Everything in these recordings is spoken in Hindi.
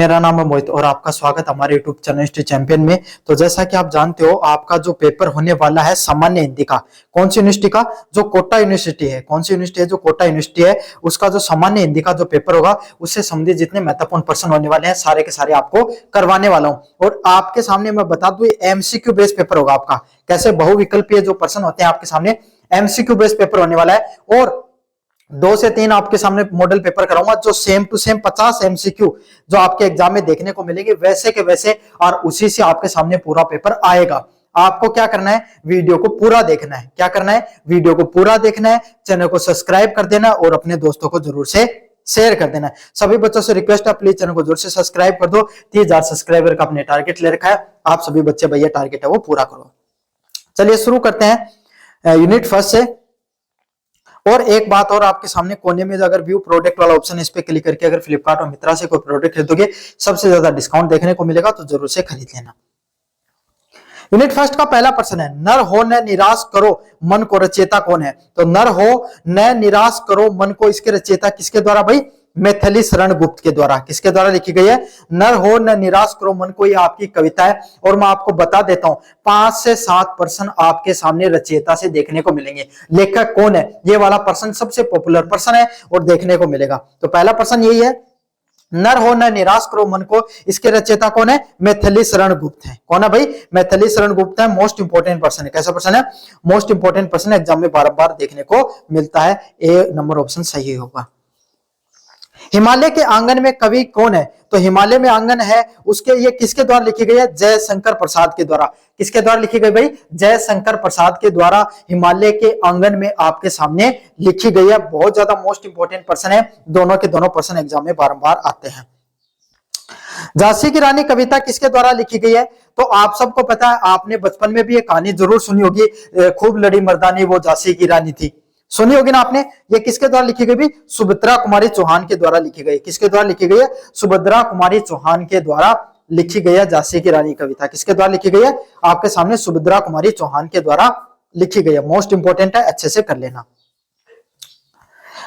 मेरा नाम है मोहित और आपका स्वागत हमारे यूट्यूब चैनल हिस्ट्री चैंपियन में। तो जैसा कि आप जानते हो, आपका जो पेपर होने वाला है सामान्य हिंदी का, कौन सी यूनिवर्सिटी का, जो कोटा यूनिवर्सिटी है, कौन सी यूनिवर्सिटी है, जो कोटा यूनिवर्सिटी है, उसका जो सामान्य हिंदी का जो पेपर होगा, उससे संबंधित जितने महत्वपूर्ण प्रश्न होने वाले हैं सारे के सारे आपको करवाने वाला हूं। और आपके सामने मैं बता दूं, एमसीक्यू बेस्ड पेपर होगा आपका। कैसे बहुविकल्पीय जो प्रश्न होते हैं आपके सामने, एमसीक्यू बेस्ड पेपर होने वाला है। और 2 से 3 आपके सामने मॉडल पेपर कराऊंगा, जो सेम टू सेम 50 एमसीक्यू जो आपके एग्जाम में देखने को मिलेंगे वैसे के वैसे, और उसी से आपके सामने पूरा पेपर आएगा। आपको क्या करना है, वीडियो को पूरा देखना है। क्या करना है, वीडियो को पूरा देखना है, चैनल को सब्सक्राइब कर देना और अपने दोस्तों को जरूर से शेयर कर देना। सभी बच्चों से रिक्वेस्ट है, प्लीज चैनल को जरूर से सब्सक्राइब कर दो। 30,000 सब्सक्राइबर का अपने टारगेट ले रखा है। आप सभी बच्चे भैया टारगेट है वो पूरा करो। चलिए शुरू करते हैं यूनिट फर्स्ट से। और एक बात और, आपके सामने कोने में अगर व्यू प्रोडक्ट वाला ऑप्शन है, इस पे क्लिक करके अगर फ्लिपकार्ट और मित्रा से कोई प्रोडक्ट खरीदोगे सबसे ज्यादा डिस्काउंट देखने को मिलेगा, तो जरूर से खरीद लेना। यूनिट फर्स्ट का पहला प्रश्न है, नर हो न निराश करो मन को, रचयिता कौन है? तो नर हो न निराश करो मन को, इसके रचयिता किसके द्वारा भाई? मैथिली शरण गुप्त के द्वारा। किसके द्वारा लिखी गई है? नर हो न निराश करो मन को, ये आपकी कविता है। और मैं आपको बता देता हूं, 5 से 7 प्रश्न आपके सामने रचयिता से देखने को मिलेंगे। लेखक कौन है, ये वाला प्रश्न सबसे पॉपुलर प्रश्न है और देखने को मिलेगा। तो पहला प्रश्न यही है, नर हो न निराश करो मन को, इसके रचयिता कौन है? मैथिली शरण गुप्त है। कौन है भाई? मैथिली शरण गुप्त है। मोस्ट इंपोर्टेंट पर्सन है। कैसा पर्सन है? मोस्ट इंपोर्टेंट पर्सन, एग्जाम में बार बार देखने को मिलता है। ए नंबर ऑप्शन सही होगा। हिमालय के आंगन में कवि कौन है? तो हिमालय में आंगन है उसके, ये किसके द्वारा लिखी गई है? जयशंकर प्रसाद के द्वारा। किसके द्वारा लिखी गई भाई? जयशंकर प्रसाद के द्वारा हिमालय के आंगन में आपके सामने लिखी गई है। बहुत ज्यादा मोस्ट इंपोर्टेंट पर्सन है। दोनों के दोनों पर्सन एग्जाम में बारंबार आते हैं। झांसी की रानी कविता किसके द्वारा लिखी गई है? तो आप सबको पता है, आपने बचपन में भी ये कहानी जरूर सुनी होगी, खूब लड़ी मर्दानी वो झांसी की रानी थी। सुनी होगी ना आपने। ये किसके द्वारा लिखी गई भी? सुभद्रा कुमारी चौहान के द्वारा लिखी गई। किसके द्वारा लिखी गई है? सुभद्रा कुमारी चौहान के द्वारा लिखी गई है झांसी की रानी कविता। किसके द्वारा लिखी गई है? आपके सामने सुभद्रा कुमारी चौहान के द्वारा लिखी गई है। मोस्ट इंपोर्टेंट है, अच्छे से कर लेना।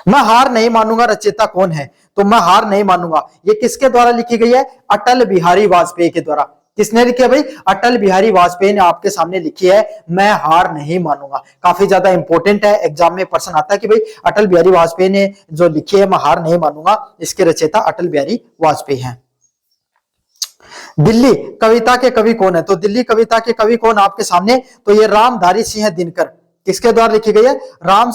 मैं हार नहीं मानूंगा, रचयिता कौन है? तो मैं हार नहीं मानूंगा, ये किसके द्वारा लिखी गई है? अटल बिहारी वाजपेयी के द्वारा। किसने लिखी है भाई? अटल बिहारी वाजपेयी ने आपके सामने लिखी है, मैं हार नहीं मानूंगा। काफी ज्यादा इंपॉर्टेंट है, एग्जाम में प्रश्न आता है कि भाई अटल बिहारी वाजपेयी ने जो लिखी है मैं हार नहीं मानूंगा, इसके रचयिता अटल बिहारी वाजपेयी हैं। दिल्ली कविता के कवि कौन है? तो दिल्ली कविता के कवि कौन आपके सामने? तो ये रामधारी सिंह दिनकर। किसके द्वारा लिखी गई है? राम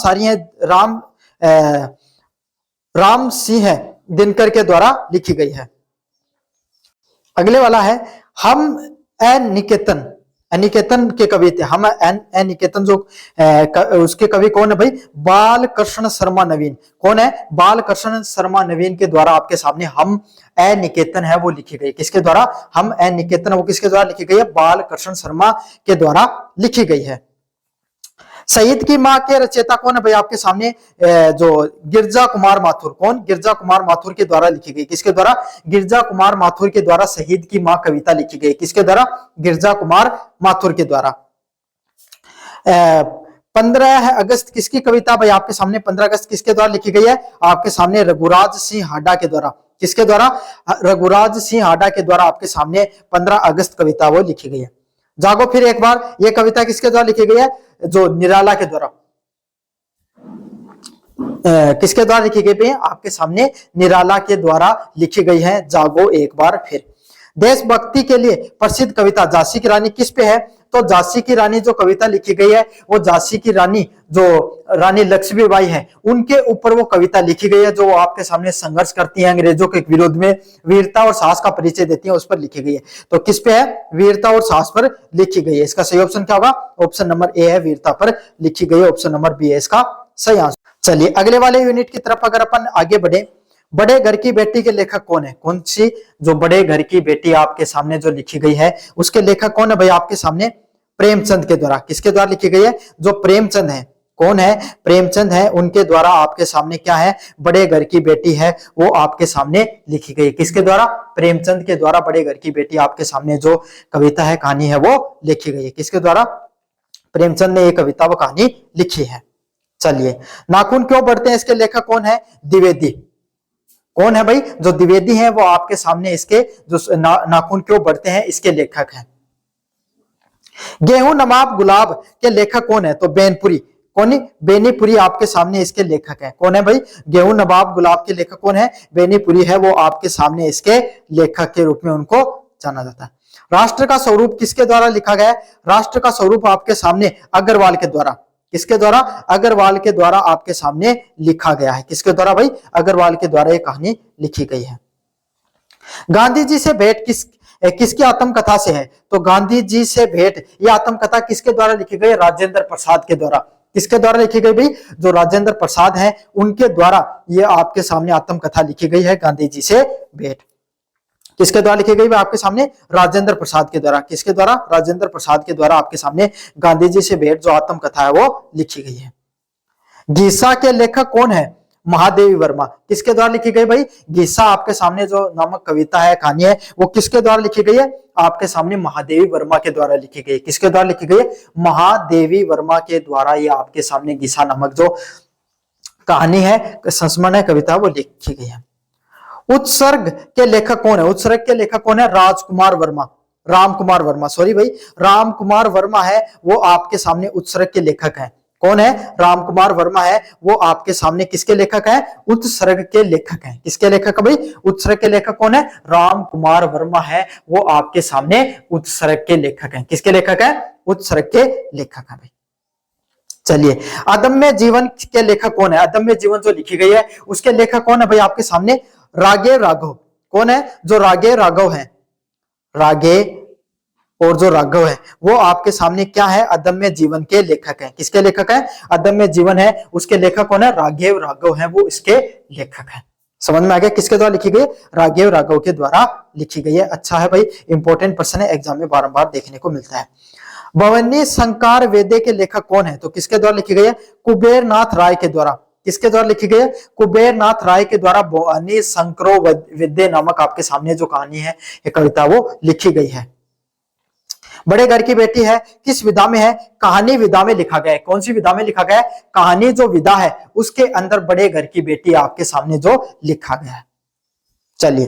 सिंह दिनकर के द्वारा लिखी गई है। अगले वाला है, हम निकेतन, अनिकेतन के कवि थे। हम निकेतन जो उसके कवि कौन है भाई? बालकृष्ण शर्मा नवीन। कौन है? बालकृष्ण शर्मा नवीन के द्वारा आपके सामने हम निकेतन है वो लिखी गई। किसके द्वारा? हम निकेतन, वो किसके द्वारा लिखी गई है? बालकृष्ण शर्मा के द्वारा लिखी गई है। शहीद की मां के रचयिता कौन है भाई? आपके सामने जो गिरजा कुमार माथुर। कौन? गिरजा कुमार माथुर के द्वारा लिखी गई। किसके द्वारा? गिरजा कुमार माथुर के द्वारा शहीद की मां कविता लिखी गई। किसके द्वारा? गिरजा कुमार माथुर के द्वारा। 15 अगस्त किसकी कविता भाई? आपके सामने 15 अगस्त किसके द्वारा लिखी गई है? आपके सामने रघुराज सिंह हाडा के द्वारा। किसके द्वारा? रघुराज सिंह हाडा के द्वारा आपके सामने 15 अगस्त कविता वो लिखी गई है। जागो फिर एक बार, ये कविता किसके द्वारा लिखी गई है? जो निराला के द्वारा। किसके द्वारा लिखी गई है? आपके सामने निराला के द्वारा लिखी गई है। जागो एक बार फिर। देशभक्ति के लिए प्रसिद्ध कविता झांसी की रानी किस पे है? तो झांसी की रानी जो कविता लिखी गई है वो झांसी की रानी जो रानी लक्ष्मीबाई है उनके ऊपर वो कविता लिखी गई है, जो आपके सामने संघर्ष करती है अंग्रेजों के विरोध में, वीरता और साहस का परिचय देती है, उस पर लिखी गई है। तो किस पे है? वीरता और साहस पर लिखी गई है। इसका सही ऑप्शन क्या होगा? ऑप्शन नंबर ए है, वीरता पर लिखी गई है। ऑप्शन नंबर बी है इसका सही आंसर। चलिए अगले वाले यूनिट की तरफ अगर अपन आगे बढ़े, बड़े घर की बेटी के लेखक कौन है? कौन सी जो बड़े घर की बेटी आपके सामने जो लिखी गई है उसके लेखक कौन है भाई? आपके सामने प्रेमचंद के द्वारा। किसके द्वारा लिखी गई है? जो प्रेमचंद है। कौन है? प्रेमचंद है, उनके द्वारा आपके सामने क्या है? बड़े घर की बेटी है वो आपके सामने लिखी गई। किसके द्वारा? प्रेमचंद के द्वारा बड़े घर की बेटी आपके सामने जो कविता है, कहानी है वो लिखी गई है। किसके द्वारा? प्रेमचंद ने ये कविता व कहानी लिखी है। चलिए, नाखून क्यों बढ़ते हैं इसके लेखक कौन है? द्विवेदी। कौन है भाई? जो द्विवेदी है वो आपके सामने इसके जो नाखून क्यों बढ़ते हैं इसके लेखक हैं। गेहूं नवाब गुलाब के लेखक कौन है? तो बेनपुरी। कौन? बेनीपुरी आपके सामने इसके लेखक हैं। कौन है भाई? गेहूं नवाब गुलाब के लेखक कौन है? बेनीपुरी है, वो आपके सामने इसके लेखक के रूप में उनको जाना जाता है। राष्ट्र का स्वरूप किसके द्वारा लिखा गया है? राष्ट्र का स्वरूप आपके सामने अग्रवाल के द्वारा। किसके द्वारा? अग्रवाल के द्वारा आपके सामने लिखा गया है। किसके द्वारा भाई? अग्रवाल के द्वारा ये कहानी लिखी गई है। गांधी जी से भेंट किसकी आत्मकथा से है? तो गांधी जी से भेंट ये आत्मकथा किसके द्वारा लिखी गई? राजेंद्र प्रसाद के द्वारा। किसके द्वारा लिखी गई भाई? जो राजेंद्र प्रसाद हैं उनके द्वारा ये आपके सामने आत्मकथा लिखी गई है, गांधी जी से भेंट। किसके द्वारा लिखी गई? आपके सामने राजेंद्र प्रसाद के द्वारा। किसके द्वारा? राजेंद्र प्रसाद के द्वारा आपके सामने गांधी जी से भेंट जो आत्मकथा है वो लिखी गई है। गीसा के लेखक कौन है? महादेवी वर्मा। किसके द्वारा लिखी गई भाई? गीसा आपके सामने जो नामक कविता है, कहानी है, वो किसके द्वारा लिखी गई है? आपके सामने महादेवी वर्मा के द्वारा लिखी गई। किसके द्वारा लिखी गई? महादेवी वर्मा के द्वारा ये आपके सामने गीसा नामक जो कहानी है, संस्मरण है, कविता वो लिखी गई है। उत्सर्ग के लेखक कौन है? उत्सर्ग के लेखक कौन है? राजकुमार वर्मा। राम कुमार वर्मा, सॉरी भाई, राम कुमार वर्मा है वो आपके सामने उत्सर्ग के लेखक हैं। कौन है? राम कुमार वर्मा है, वो आपके सामने किसके लेखक हैं? उत्सर्ग के लेखक हैं। किसके लेखक भाई? उत्सर्ग के लेखक कौन है? राम कुमार वर्मा है, वो आपके सामने उत्सर्ग के लेखक हैं। किसके लेखक हैं? उत्सर्ग के लेखक हैं भाई। चलिए, अदम्य जीवन के लेखक कौन है? अदम्य जीवन जो लिखी गई है उसके लेखक कौन है भाई? आपके सामने राघव राघव। कौन है? जो राघव राघव है, राघव और जो राघव है वो आपके सामने क्या है? अदम्य जीवन के लेखक हैं। किसके लेखक हैं? अदम्य जीवन है उसके लेखक कौन है? राघव राघव है, वो इसके लेखक हैं। समझ में आ गया? किसके द्वारा लिखी गई? राघव राघव के द्वारा लिखी गई है। अच्छा है भाई, इंपॉर्टेंट प्रश्न है, एग्जाम में बारंबार देखने को मिलता है। भवनी संकार वेदे के लेखक कौन है? तो किसके द्वारा लिखी गई है? कुबेर नाथ राय के द्वारा। किसके द्वारा लिखी गई है? कुबेर नाथ राय के द्वारा भवानी संकरो विद्या नामक आपके सामने जो कहानी है, ये कविता वो लिखी गई है। बड़े घर की बेटी है किस विधा में है? कहानी विधा में लिखा गया है। कौन सी विधा में लिखा गया है? कहानी जो विधा है उसके अंदर बड़े घर की बेटी आपके सामने जो लिखा गया है। चलिए,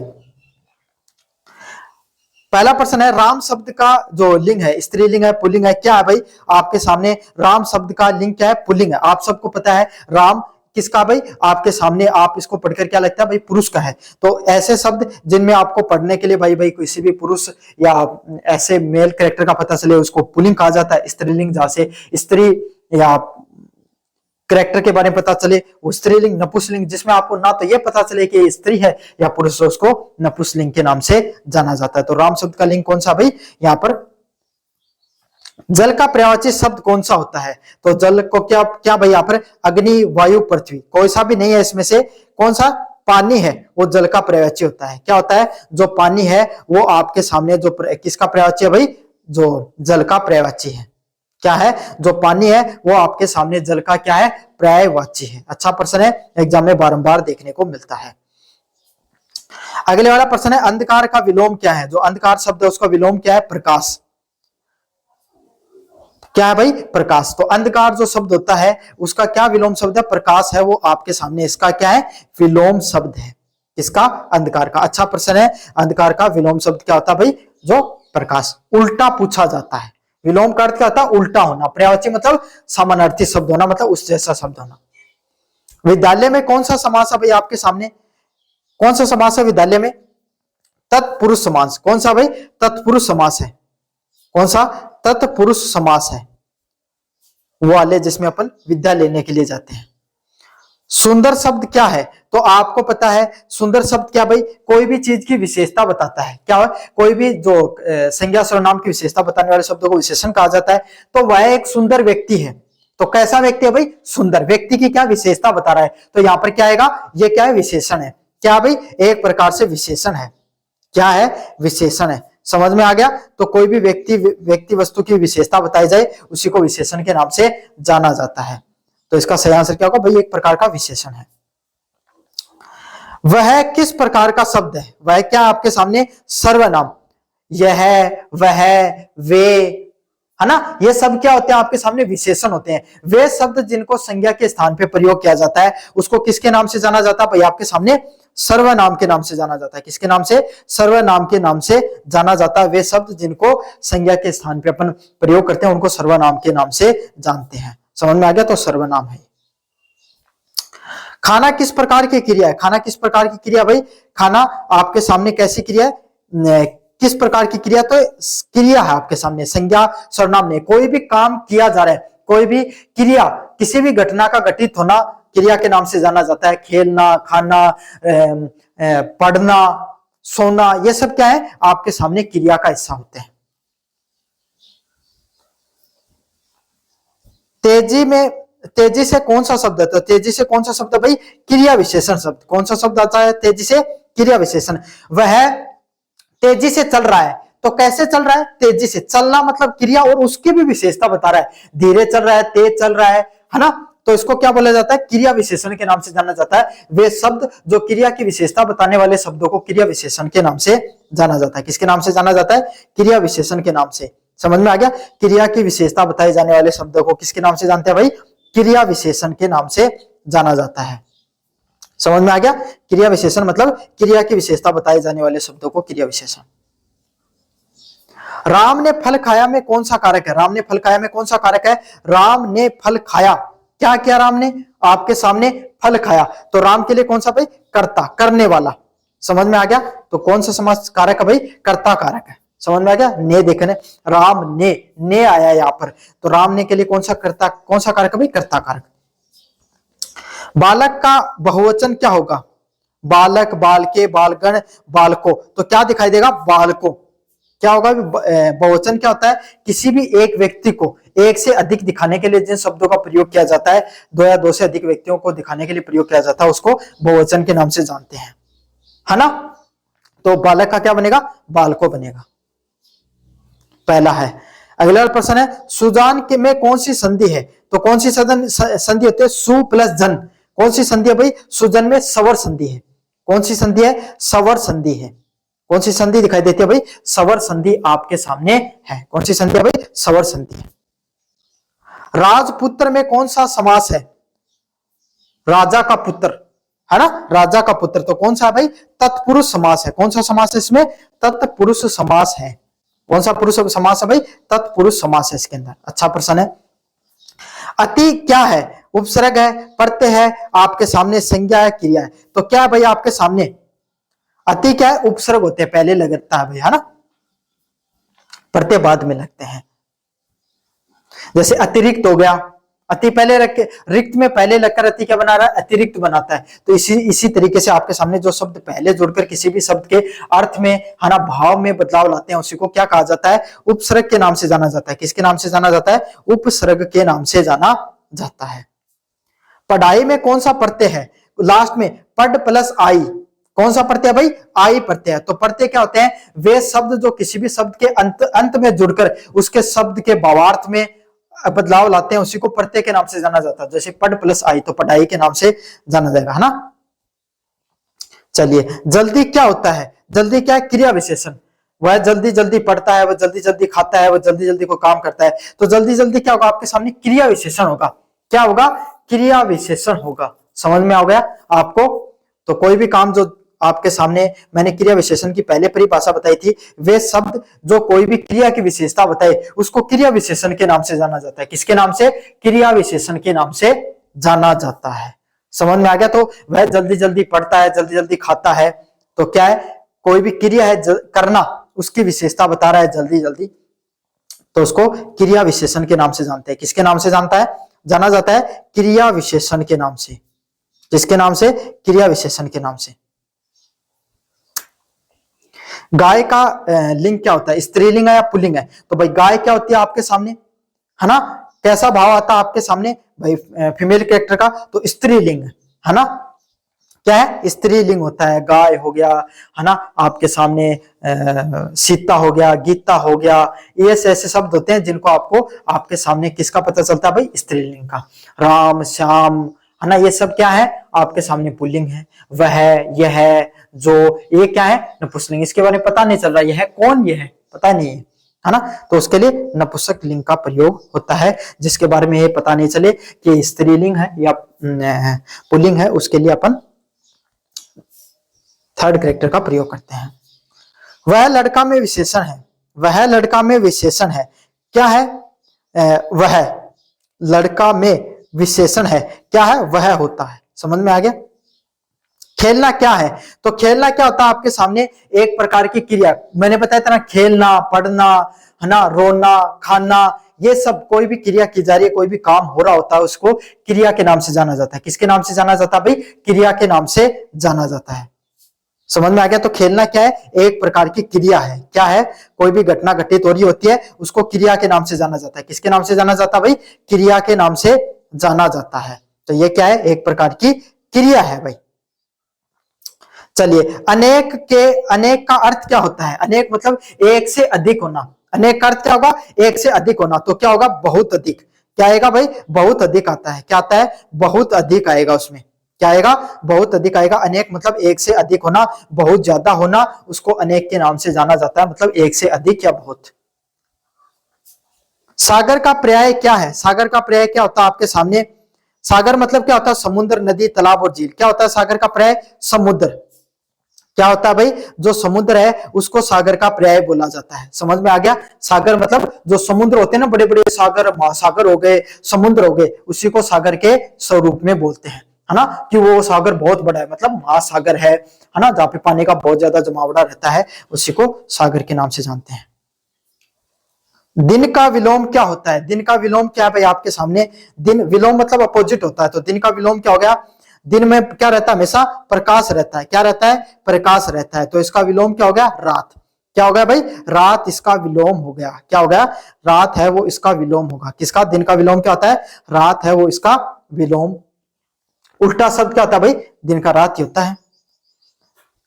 पहला प्रश्न है, राम शब्द का जो लिंग है स्त्रीलिंग है पुल्लिंग है? क्या है भाई? आपके सामने राम शब्द का लिंग क्या है? पुल्लिंग है। आप सबको पता है राम किसका भाई? आपके सामने आप इसको पढ़कर क्या लगता है भाई? पुरुष का है। तो ऐसे शब्द जिनमें आपको पढ़ने के लिए भाई किसी भी पुरुष या ऐसे मेल कैरेक्टर का पता चले उसको पुल्लिंग कहा जाता है। स्त्रीलिंग जहां से स्त्री या कैरेक्टर के बारे में पता चले वो स्त्रीलिंग। नपुंसकलिंग जिसमें आपको ना तो ये पता चले कि ये स्त्री है या पुरुष, उसको नपुंसकलिंग के नाम से जाना जाता है। तो राम शब्द का लिंग कौन सा भाई? यहाँ पर जल का पर्यायवाची शब्द कौन सा होता है? तो जल को क्या क्या भाई यहाँ पर? अग्नि, वायु, पृथ्वी, कोई सा भी नहीं है इसमें से। कौन सा? पानी है, वो जल का पर्यायवाची होता है। क्या होता है? जो पानी है वो आपके सामने जो किसका पर्यायवाची है भाई? जो जल का पर्यायवाची है। क्या है? जो पानी है वो आपके सामने जल का क्या है? पर्यायवाची है। अच्छा प्रश्न है, एग्जाम में बारंबार देखने को मिलता है। अगले वाला प्रश्न है, अंधकार का विलोम क्या है? जो अंधकार शब्द है उसका विलोम क्या है? प्रकाश। क्या है भाई? प्रकाश। तो अंधकार जो शब्द होता है उसका क्या विलोम शब्द है? प्रकाश है, वो आपके सामने इसका क्या है? विलोम शब्द है। किसका? अंधकार का। अच्छा प्रश्न है, अंधकार का विलोम शब्द क्या होता है भाई? जो प्रकाश। उल्टा पूछा जाता है। विलोम का अर्थ क्या होता है? उल्टा होना। पर्यायवाची मतलब समानार्थी शब्द होना, मतलब उस जैसा शब्द होना। विद्यालय में कौन सा समास है भाई? आपके सामने कौन सा समास है विद्यालय में? तत्पुरुष समास। कौन सा भाई? तत्पुरुष समास है। कौन सा? तत्पुरुष समास है वो वाले जिसमें अपन विद्या लेने के लिए जाते हैं। सुंदर शब्द क्या है? तो आपको पता है सुंदर शब्द क्या भाई? कोई भी चीज की विशेषता बताता है। क्या है? कोई भी जो संज्ञा सर्वनाम की विशेषता बताने वाले शब्दों को विशेषण कहा जाता है। तो वह एक सुंदर व्यक्ति है। तो कैसा व्यक्ति है भाई? सुंदर। व्यक्ति की क्या विशेषता बता रहा है, तो यहाँ पर क्या आएगा? ये क्या है? विशेषण है। क्या भाई? एक प्रकार से विशेषण है। क्या है? विशेषण है। समझ में आ गया? तो कोई भी व्यक्ति वस्तु की विशेषता बताई जाए उसी को विशेषण के नाम से जाना जाता है। तो इसका सही आंसर क्या होगा भाई? एक प्रकार का विशेषण है। वह किस प्रकार का शब्द है? वह क्या आपके सामने? सर्वनाम। यह, वह, वे, है ना, ये सब क्या होते हैं? आपके सामने विशेषण होते हैं। वे शब्द जिनको संज्ञा के स्थान पे प्रयोग किया जाता है उसको किसके नाम से जाना जाता है भाई? आपके सामने सर्वनाम के नाम से जाना जाता है। किसके नाम से? सर्वनाम के नाम से जाना जाता है। वे शब्द जिनको संज्ञा के स्थान पे अपन प्रयोग करते हैं उनको सर्वनाम के नाम से जानते हैं। समझ में आ गया? तो सर्वनाम है। खाना किस प्रकार की क्रिया है? खाना किस प्रकार की क्रिया भाई? खाना आपके सामने कैसी क्रिया है? किस प्रकार की क्रिया? तो क्रिया है आपके सामने, संज्ञा सर्वनाम नहीं। कोई भी काम किया जा रहा है, कोई भी क्रिया, किसी भी घटना का घटित होना क्रिया के नाम से जाना जाता है। खेलना, खाना, पढ़ना, सोना, ये सब क्या है? आपके सामने क्रिया का हिस्सा होते हैं। तेजी से कौन सा शब्द है? तो तेजी से कौन सा शब्द है भाई? क्रिया विशेषण शब्द। कौन सा शब्द आता है तेजी से? क्रिया विशेषण। वह तेजी से चल रहा है। तो कैसे चल रहा है? तेजी से। चलना मतलब क्रिया और उसकी भी विशेषता बता रहा है। धीरे चल रहा है, तेज चल रहा है ना? तो इसको क्या बोला जाता है? क्रिया विशेषण के नाम से जाना जाता है। वे शब्द जो क्रिया की विशेषता बताने वाले शब्दों को क्रिया विशेषण के नाम से जाना जाता है। किसके नाम से जाना जाता है? क्रिया विशेषण के नाम से। समझ में आ गया? क्रिया की विशेषता बताए जाने वाले शब्दों को किसके नाम से जानते हैं भाई? क्रिया विशेषण के नाम से जाना जाता है। समझ में आ गया? क्रिया विशेषण मतलब क्रिया की विशेषता बताए जाने वाले शब्दों को क्रिया विशेषण। राम ने फल खाया में कौन सा कारक है? राम ने फल खाया में कौन सा कारक है? राम ने फल खाया। क्या किया राम ने? आपके सामने फल खाया। तो राम के लिए कौन सा भाई? कर्ता, करने वाला। समझ में आ गया? तो कौन सा समास कारक है भाई? कर्ता कारक है। समझ में आ गया? ने देखने, राम ने आया यहां पर, तो राम ने के लिए कौन सा कर्ता, कौन सा कारक है भाई? कर्ता कारक। बालक का बहुवचन क्या होगा? बालक, बालके, बालगण, बालको। तो क्या दिखाई देगा? बालको। क्या होगा? बहुवचन क्या होता है? किसी भी एक व्यक्ति को एक से अधिक दिखाने के लिए जिन शब्दों का प्रयोग किया जाता है, दो या दो से अधिक व्यक्तियों को दिखाने के लिए प्रयोग किया जाता है, उसको बहुवचन के नाम से जानते हैं, है ना? तो बालक का क्या बनेगा? बालको बनेगा। पहला है। अगला प्रश्न है, सुजान के में कौन सी संधि है? तो कौन सी संधि होती है? सु प्लस जन। कौन सी संधि है भाई? सुजन में सवर संधि है। कौन सी संधि है? सवर संधि है। कौन सी संधि दिखाई देती है भाई? सवर संधि आपके सामने है। कौन सी संधि है भाई? सवर संधि है। राजपुत्र में कौन सा समास है? राजा का पुत्र, है ना? राजा का पुत्र। तो कौन सा है भाई? तत्पुरुष समास है। कौन सा समास है इसमें? तत्पुरुष समास है। कौन सा पुरुष समास है भाई? तत्पुरुष समास है इसके अंदर। अच्छा प्रश्न है। अति क्या है? उपसर्ग है, प्रत्यय है, आपके सामने संज्ञा है, क्रिया है। तो क्या है भाई आपके सामने? अति क्या है? उपसर्ग होते हैं, पहले लगता है भाई, है ना? प्रत्यय बाद में लगते हैं। जैसे अतिरिक्त हो गया, अति पहले रख के, रिक्त में पहले लगकर अति क्या बना रहा है? अतिरिक्त बनाता है। तो इसी तरीके से आपके सामने जो शब्द पहले जुड़कर किसी भी शब्द के अर्थ में, है ना, भाव में बदलाव लाते हैं, उसी को क्या कहा जाता है? उपसर्ग के नाम से जाना जाता है। किसके नाम से जाना जाता है? उपसर्ग के नाम से जाना जाता है। पढ़ाई में कौन सा प्रत्यय है? लास्ट में पढ़ प्लस आई। कौन सा प्रत्यय भाई? आई प्रत्यय। तो प्रत्यय क्या होते हैं? वे शब्द जो किसी भी शब्द के अंत में जुड़कर उसके शब्द के भावार्थ में बदलाव लाते हैं, उसी को प्रत्यय के नाम से जाना जाता है। जैसे पढ़ प्लस आई, तो पढ़ाई के नाम से जाना जाएगा, है ना? चलिए, जल्दी क्या होता है? जल्दी क्या है? क्रिया विशेषण। वह जल्दी जल्दी पढ़ता है, वह जल्दी जल्दी खाता है, वह जल्दी जल्दी कोई काम करता है। तो जल्दी जल्दी क्या होगा? आपके सामने क्रिया विशेषण होगा। क्या होगा? क्रिया विशेषण होगा। समझ में आ गया आपको? तो कोई भी काम जो आपके सामने, मैंने क्रिया विशेषण की पहले परिभाषा बताई थी, वे शब्द जो कोई भी क्रिया की विशेषता बताए उसको क्रिया विशेषण के नाम से जाना जाता है। किसके नाम से? क्रिया विशेषण के नाम से जाना जाता है। समझ में आ गया? तो वह जल्दी जल्दी पढ़ता है, जल्दी जल्दी खाता है, तो क्या है? कोई भी क्रिया है करना, उसकी विशेषता बता रहा है जल्दी जल्दी, तो उसको क्रिया विशेषण के नाम से जानते हैं। किसके नाम से जाना जाता है? क्रिया विशेषण के नाम से। किसके नाम से? क्रिया विशेषण के नाम से। गाय का लिंग क्या होता है? स्त्रीलिंग है या पुल्लिंग है? तो भाई गाय क्या होती है आपके सामने, है ना? कैसा भाव आता है आपके सामने भाई फीमेल कैरेक्टर का? तो स्त्रीलिंग, है ना? क्या है? स्त्रीलिंग होता है। गाय हो गया, है ना, आपके सामने सीता हो गया, गीता हो गया, ये ऐसे शब्द होते हैं जिनको आपको आपके सामने किसका पता चलता है भाई? स्त्रीलिंग का। राम, श्याम, है ना, ये सब क्या है? आपके सामने पुल्लिंग है। वह, यह, जो, ये क्या है? नपुंसकलिंग। इसके बारे में पता नहीं चल रहा यह है कौन, ये है पता नहीं है ना? तो उसके लिए नपुंसक लिंग का प्रयोग होता है। जिसके बारे में ये पता नहीं चले कि स्त्रीलिंग है या पुल्लिंग है, उसके लिए अपन थर्ड कैरेक्टर का प्रयोग करते हैं। वह लड़का में विशेषण है, वह लड़का में विशेषण है, क्या है? वह लड़का में विशेषण है, क्या है? वह होता है। समझ में आ गया? खेलना क्या है? तो खेलना क्या होता है आपके सामने? एक प्रकार की क्रिया। मैंने बताया था ना, खेलना, पढ़ना, है ना, रोना, खाना, ये सब कोई भी क्रिया की जा रही है, कोई भी काम हो रहा होता है, उसको क्रिया के नाम से जाना जाता है। किसके नाम से जाना जाता है भाई? क्रिया के नाम से जाना जाता है। समझ में आ गया? तो खेलना क्या है? एक प्रकार की क्रिया है। क्या है? कोई भी घटना घटित हो रही होती है, उसको क्रिया के नाम से जाना जाता है। किसके नाम से जाना जाता है भाई? क्रिया के नाम से जाना जाता है। तो ये क्या है? एक प्रकार की क्रिया है भाई। चलिए, अनेक का अर्थ क्या होता है? अनेक मतलब एक से अधिक होना। अनेक का अर्थ क्या होगा? एक से अधिक होना। तो क्या होगा? बहुत अधिक। क्या आएगा भाई? बहुत अधिक आता है। क्या आता है? बहुत अधिक आएगा उसमें। क्या आएगा? बहुत अधिक आएगा। अनेक मतलब एक से अधिक होना, बहुत ज्यादा होना, उसको अनेक के नाम से जाना जाता है, मतलब एक से अधिक या बहुत। सागर का पर्याय क्या है? सागर का पर्याय क्या होता है आपके सामने? सागर मतलब क्या होता है? समुद्र, नदी, तालाब और झील। क्या होता है सागर का पर्याय? समुद्र। क्या होता है भाई? जो समुद्र है उसको सागर का पर्याय बोला जाता है। समझ में आ गया? सागर मतलब जो समुद्र होते हैं ना, बड़े बड़े सागर, महासागर हो गए, समुद्र हो गए, उसी को सागर के स्वरूप में बोलते हैं, है ना, कि वो सागर बहुत बड़ा है, मतलब महासागर है ना, जहां पे पानी का बहुत ज्यादा जमावड़ा रहता है, उसी को सागर के नाम से जानते हैं। दिन का विलोम क्या होता है? दिन का विलोम क्या है भाई आपके सामने? दिन, विलोम मतलब अपोजिट होता है, तो दिन का विलोम क्या हो गया? दिन में क्या रहता है? हमेशा प्रकाश रहता है। क्या रहता है? प्रकाश रहता है। तो इसका विलोम क्या हो गया? रात। क्या हो गया भाई? रात इसका विलोम हो गया। क्या हो गया? रात है वो इसका विलोम होगा। किसका? दिन का विलोम क्या होता है? रात है वो इसका विलोम। उल्टा शब्द क्या होता है भाई? दिन का रात ही होता है।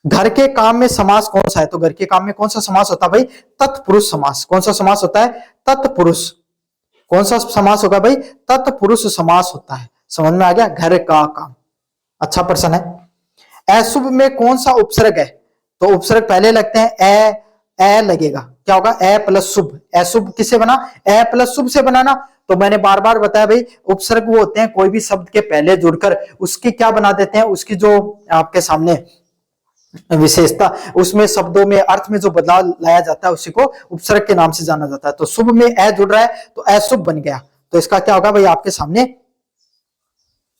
घर के काम में समास कौन सा है? तो घर के काम में कौन सा समास होता है भाई? तत्पुरुष समास। कौन सा समास होता है? तत्पुरुष। कौन सा समास होगा भाई? तत्पुरुष समास होता है। समझ में आ गया? घर का काम। अच्छा प्रश्न है। अशुभ में कौन सा उपसर्ग है? तो उपसर्ग पहले लगते हैं, ए लगेगा। क्या होगा? ए प्लस शुभ। अशुभ किससे बना? ए प्लस शुभ से बनाना। तो मैंने बार बार बताया भाई, उपसर्ग वो होते हैं कोई भी शब्द के पहले जुड़कर उसकी क्या बना देते हैं, उसकी जो आपके सामने विशेषता, उसमें शब्दों में अर्थ में जो बदलाव लाया जाता है, उसी को उपसर्ग के नाम से जाना जाता है। तो शुभ में ए जुड़ रहा है तो अशुभ बन गया। तो इसका क्या होगा भाई आपके सामने?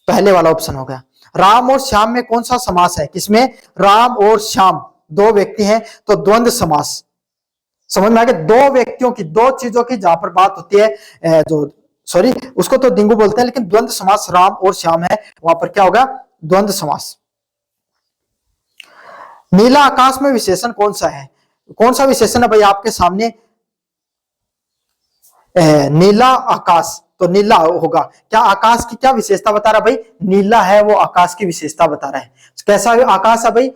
पहले वाला ऑप्शन हो गया। राम और श्याम में कौन सा समास है? किसमें? राम और श्याम दो व्यक्ति हैं, तो द्वंद्व समास। समझ में आ गया? दो व्यक्तियों की, दो चीजों की जहां पर बात होती है, जो सॉरी उसको तो दिंगु बोलते हैं, लेकिन द्वंद्व समास राम और श्याम है, वहां पर क्या होगा? द्वंद्व समास। नीला आकाश में विशेषण कौन सा है? कौन सा विशेषण है भाई आपके सामने? नीला आकाश, तो नीला होगा। क्या आकाश की क्या विशेषता बता रहा भाई? नीला है वो आकाश की विशेषता बता रहा है। कैसा आकाश है भाई?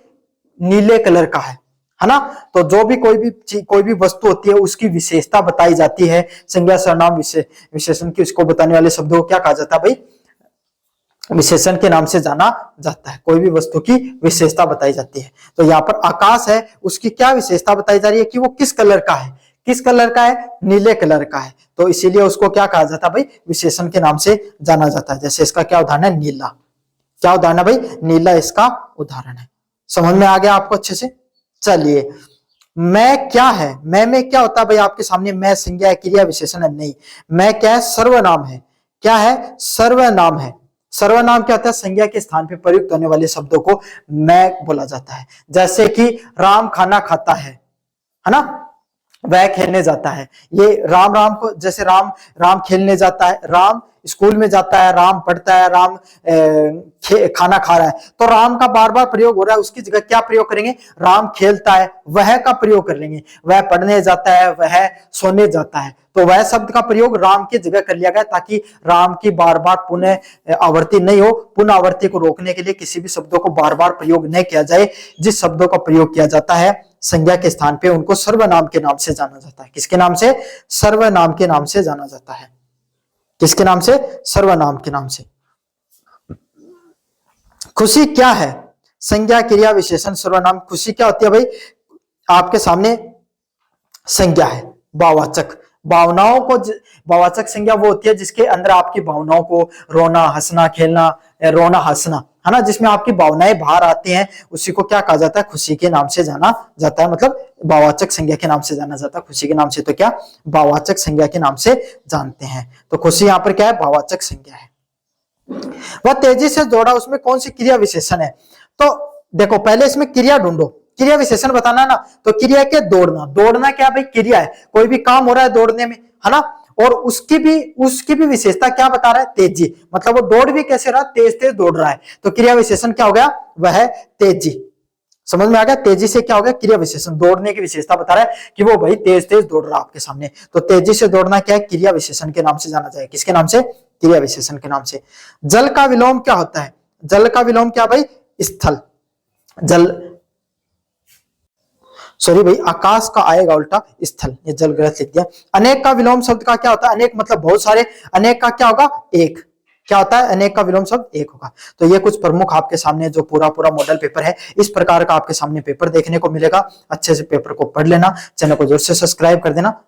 नीले कलर का है ना। तो जो भी कोई भी वस्तु होती है उसकी विशेषता बताई जाती है, संज्ञा सर्वनाम विशेषण की, उसको बताने वाले शब्दों को क्या कहा जाता है भाई? विशेषण के नाम से जाना जाता है। कोई भी वस्तु की विशेषता बताई जाती है। तो यहाँ पर आकाश है, उसकी क्या विशेषता बताई जा रही है कि वो किस कलर का है? किस कलर का है? नीले कलर का है। तो इसीलिए उसको क्या कहा जाता है भाई? विशेषण के नाम से जाना जाता है। जैसे इसका क्या उदाहरण है? नीला। क्या उदाहरण है भाई? नीला इसका उदाहरण है। समझ में आ गया आपको अच्छे से? चलिए, मैं क्या है? मैं में क्या होता है भाई आपके सामने? मैं संज्ञा है, क्रिया, विशेषण है? नहीं, मैं क्या है? सर्वनाम है। क्या है? सर्वनाम है। सर्वनाम क्या होता है? संज्ञा के स्थान पे प्रयुक्त होने वाले शब्दों को मैं बोला जाता है। जैसे कि राम खाना खाता है ना, वह खेलने जाता है। ये राम राम को, जैसे राम राम खेलने जाता है, राम स्कूल में जाता है, राम पढ़ता है, राम खाना खा रहा है। तो राम का बार बार प्रयोग हो रहा है, उसकी जगह क्या प्रयोग करेंगे? राम खेलता है, वह का प्रयोग कर लेंगे। वह पढ़ने जाता है, वह सोने जाता है। तो वह शब्द का प्रयोग राम की जगह कर लिया गया, ताकि राम की बार बार पुनः आवृत्ति नहीं हो। पुनः आवृत्ति को रोकने के लिए किसी भी शब्दों को बार बार प्रयोग नहीं किया जाए। जिस शब्दों का प्रयोग किया जाता है संज्ञा के स्थान पे, उनको सर्वनाम के नाम से जाना जाता है। किसके नाम से? सर्वनाम के नाम से जाना जाता है। किसके नाम से? सर्वनाम के नाम से। खुशी क्या है? संज्ञा, क्रिया, विशेषण, सर्वनाम। खुशी क्या होती है भाई आपके सामने? संज्ञा है, भाववाचक। भावनाओं को, भाववाचक संज्ञा वो होती है जिसके अंदर आपकी भावनाओं को, रोना, हंसना, खेलना, रोना हंसना, है ना, जिसमें आपकी भावनाएं बाहर आती हैं, उसी को क्या कहा जाता है, खुशी के नाम से जाना जाता है, मतलब भाववाचक संज्ञा के नाम से जाना जाता है। खुशी के नाम से तो क्या, भाववाचक संज्ञा के नाम से जानते हैं। तो खुशी यहाँ पर क्या है, भाववाचक संज्ञा है। वह तेजी से दौड़ा, उसमें कौन सी क्रिया विशेषण है? तो देखो पहले इसमें क्रिया ढूंढो, क्रिया विशेषण बताना ना, तो क्रिया क्या, दौड़ना। दौड़ना क्या भाई, क्रिया है, कोई भी काम हो रहा है दौड़ने में, है ना, और उसकी भी विशेषता क्या बता रहा है, तेजी, मतलब वो दौड़ भी कैसे रहा, तेज तेज दौड़ रहा है, तो क्रिया विशेषण क्या हो गया, वह है तेजी। समझ में आ गया, तेजी से क्या हो गया, क्रिया विशेषण, दौड़ने की विशेषता बता रहा है कि वो भाई तेज तेज दौड़ रहा है आपके सामने, तो तेजी से दौड़ना क्या है, क्रिया विशेषण के नाम से जाना जाए। किसके नाम से, क्रिया विशेषण के नाम से। जल का विलोम क्या होता है, जल का विलोम क्या भाई, स्थल, जल, सॉरी भाई, आकाश का आएगा उल्टा, स्थल, ये जल गलत लिख दिया। अनेक का विलोम शब्द का क्या होता है, अनेक मतलब बहुत सारे, अनेक का क्या होगा, एक, क्या होता है, अनेक का विलोम शब्द एक होगा। तो ये कुछ प्रमुख आपके सामने जो पूरा मॉडल पेपर है, इस प्रकार का आपके सामने पेपर देखने को मिलेगा। अच्छे से पेपर को पढ़ लेना, चैनल को जरूर से सब्सक्राइब कर देना।